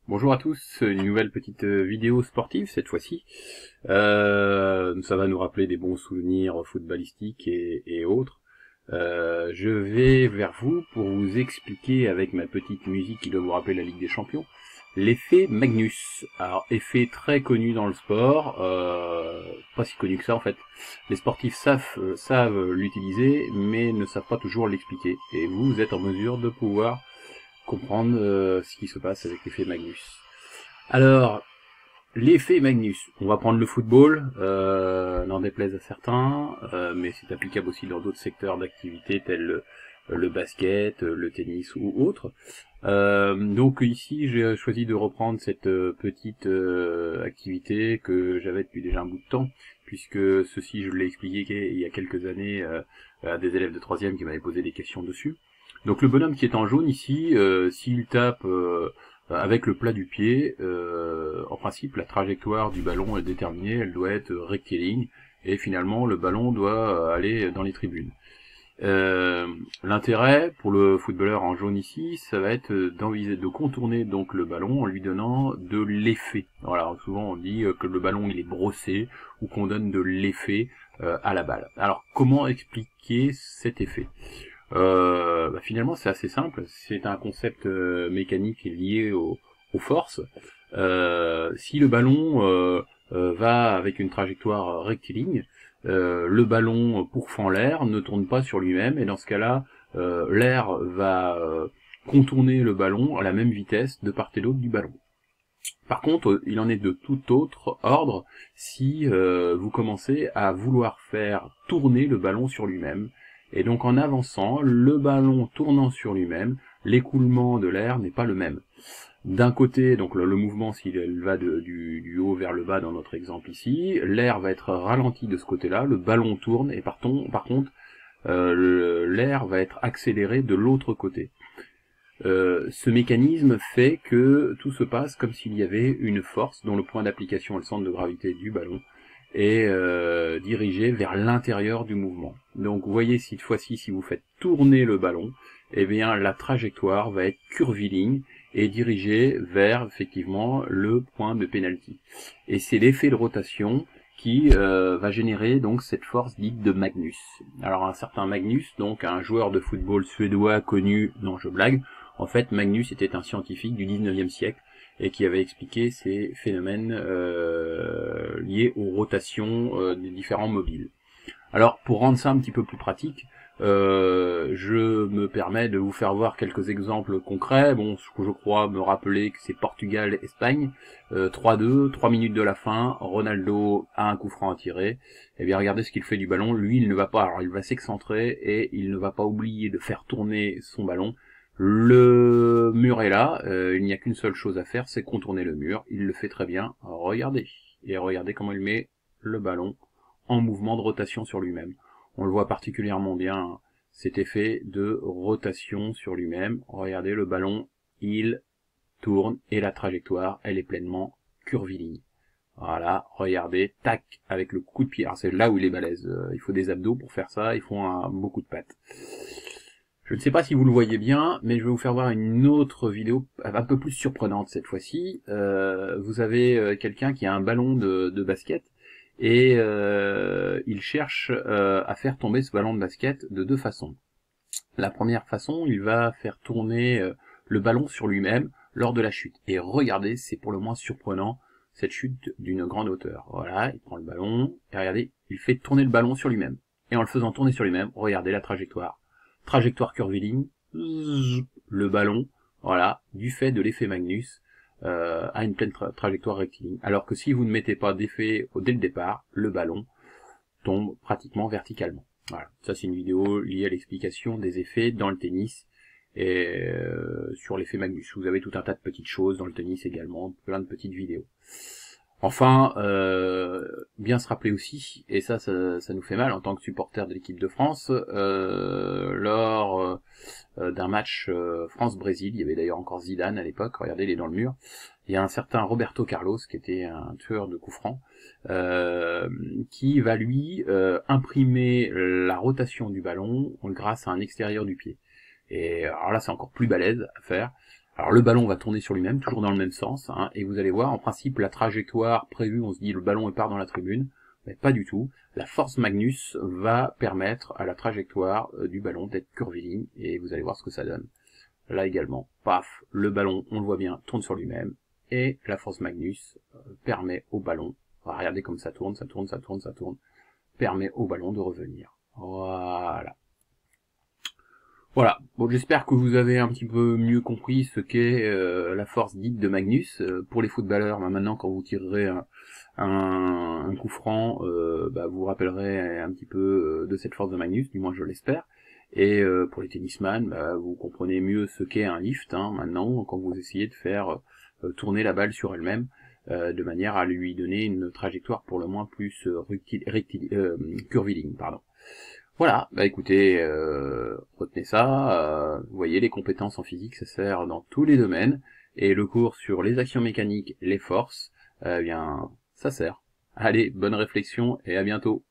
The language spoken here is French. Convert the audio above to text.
Bonjour à tous, une nouvelle petite vidéo sportive cette fois-ci. Ça va nous rappeler des bons souvenirs footballistiques et autres. Je vais vers vous pour vous expliquer avec ma petite musique qui doit vous rappeler la Ligue des Champions, l'effet Magnus. Alors, effet très connu dans le sport, pas si connu que ça en fait. Les sportifs savent l'utiliser, mais ne savent pas toujours l'expliquer. Et vous êtes en mesure de pouvoir comprendre ce qui se passe avec l'effet Magnus. Alors, l'effet Magnus, on va prendre le football, n'en déplaise à certains, mais c'est applicable aussi dans d'autres secteurs d'activité tels le basket, le tennis ou autre. Donc ici, j'ai choisi de reprendre cette petite activité que j'avais depuis déjà un bout de temps, puisque ceci, je l'ai expliqué il y a quelques années à des élèves de 3e qui m'avaient posé des questions dessus. Donc le bonhomme qui est en jaune ici, s'il tape avec le plat du pied, en principe la trajectoire du ballon est déterminée, elle doit être rectiligne, et finalement le ballon doit aller dans les tribunes. L'intérêt pour le footballeur en jaune ici, ça va être d'envisager de contourner donc le ballon en lui donnant de l'effet. Voilà, souvent on dit que le ballon il est brossé ou qu'on donne de l'effet à la balle. Alors comment expliquer cet effet? Finalement c'est assez simple, c'est un concept mécanique lié aux forces. Si le ballon va avec une trajectoire rectiligne, le ballon pourfend l'air, ne tourne pas sur lui-même, et dans ce cas-là, l'air va contourner le ballon à la même vitesse de part et d'autre du ballon. Par contre, il en est de tout autre ordre si vous commencez à vouloir faire tourner le ballon sur lui-même. Et donc en avançant, le ballon tournant sur lui-même, l'écoulement de l'air n'est pas le même. D'un côté, donc le mouvement, s'il va du haut vers le bas dans notre exemple ici, l'air va être ralenti de ce côté-là, le ballon tourne, et par contre, l'air va être accéléré de l'autre côté. Ce mécanisme fait que tout se passe comme s'il y avait une force dont le point d'application est le centre de gravité du ballon, et dirigé vers l'intérieur du mouvement. Donc vous voyez cette fois-ci, si vous faites tourner le ballon, eh bien la trajectoire va être curviligne et dirigée vers effectivement le point de pénalty. Et c'est l'effet de rotation qui va générer donc cette force dite de Magnus. Alors un certain Magnus, donc un joueur de football suédois connu, non je blague, en fait Magnus était un scientifique du 19e siècle et qui avait expliqué ces phénomènes liés aux rotations des différents mobiles. Alors, pour rendre ça un petit peu plus pratique, je me permets de vous faire voir quelques exemples concrets. Bon, ce que je crois me rappeler que c'est Portugal-Espagne, 3-2, 3 minutes de la fin, Ronaldo a un coup franc à tirer. Eh bien, regardez ce qu'il fait du ballon. Lui, il ne va pas, alors il va s'excentrer et il ne va pas oublier de faire tourner son ballon. Le mur est là, il n'y a qu'une seule chose à faire, c'est contourner le mur. Il le fait très bien, regardez. Et regardez comment il met le ballon en mouvement de rotation sur lui-même. On le voit particulièrement bien, cet effet de rotation sur lui-même. Regardez, le ballon, il tourne et la trajectoire, elle est pleinement curviligne. Voilà, regardez, tac, avec le coup de pied. Alors c'est là où il est balèze, il faut des abdos pour faire ça, il faut beaucoup de pattes. Je ne sais pas si vous le voyez bien, mais je vais vous faire voir une autre vidéo un peu plus surprenante cette fois-ci. Vous avez quelqu'un qui a un ballon de basket et il cherche à faire tomber ce ballon de basket de deux façons. La première façon, il va faire tourner le ballon sur lui-même lors de la chute. Et regardez, c'est pour le moins surprenant, cette chute d'une grande hauteur. Voilà, il prend le ballon, et regardez, il fait tourner le ballon sur lui-même. Et en le faisant tourner sur lui-même, regardez la trajectoire. Trajectoire curviligne, le ballon, voilà, du fait de l'effet Magnus, a une pleine trajectoire rectiligne. Alors que si vous ne mettez pas d'effet dès le départ, le ballon tombe pratiquement verticalement. Voilà, ça c'est une vidéo liée à l'explication des effets dans le tennis et sur l'effet Magnus. Vous avez tout un tas de petites choses dans le tennis également, plein de petites vidéos. Enfin, bien se rappeler aussi, et ça nous fait mal en tant que supporter de l'équipe de France, lors d'un match France-Brésil, il y avait d'ailleurs encore Zidane à l'époque, regardez, il est dans le mur, il y a un certain Roberto Carlos, qui était un tueur de coups francs, qui va lui imprimer la rotation du ballon grâce à un extérieur du pied. Et alors là, c'est encore plus balèze à faire. Alors le ballon va tourner sur lui-même, toujours dans le même sens, hein, et vous allez voir, en principe, la trajectoire prévue, on se dit le ballon part dans la tribune, mais pas du tout. La force Magnus va permettre à la trajectoire du ballon d'être curviligne, et vous allez voir ce que ça donne. Là également, paf, le ballon, on le voit bien, tourne sur lui-même, et la force Magnus permet au ballon, regardez comme ça tourne, ça tourne, ça tourne, ça tourne, permet au ballon de revenir. Voilà. Voilà, bon, j'espère que vous avez un petit peu mieux compris ce qu'est la force dite de Magnus. Pour les footballeurs, maintenant quand vous tirerez un coup franc, vous vous rappellerez un petit peu de cette force de Magnus, du moins je l'espère. Et pour les tennisman, vous comprenez mieux ce qu'est un lift, hein, maintenant, quand vous essayez de faire tourner la balle sur elle-même, de manière à lui donner une trajectoire pour le moins plus curviligne, pardon. Voilà, écoutez, retenez ça, vous voyez, les compétences en physique, ça sert dans tous les domaines, et le cours sur les actions mécaniques, les forces, ça sert. Allez, bonne réflexion, et à bientôt.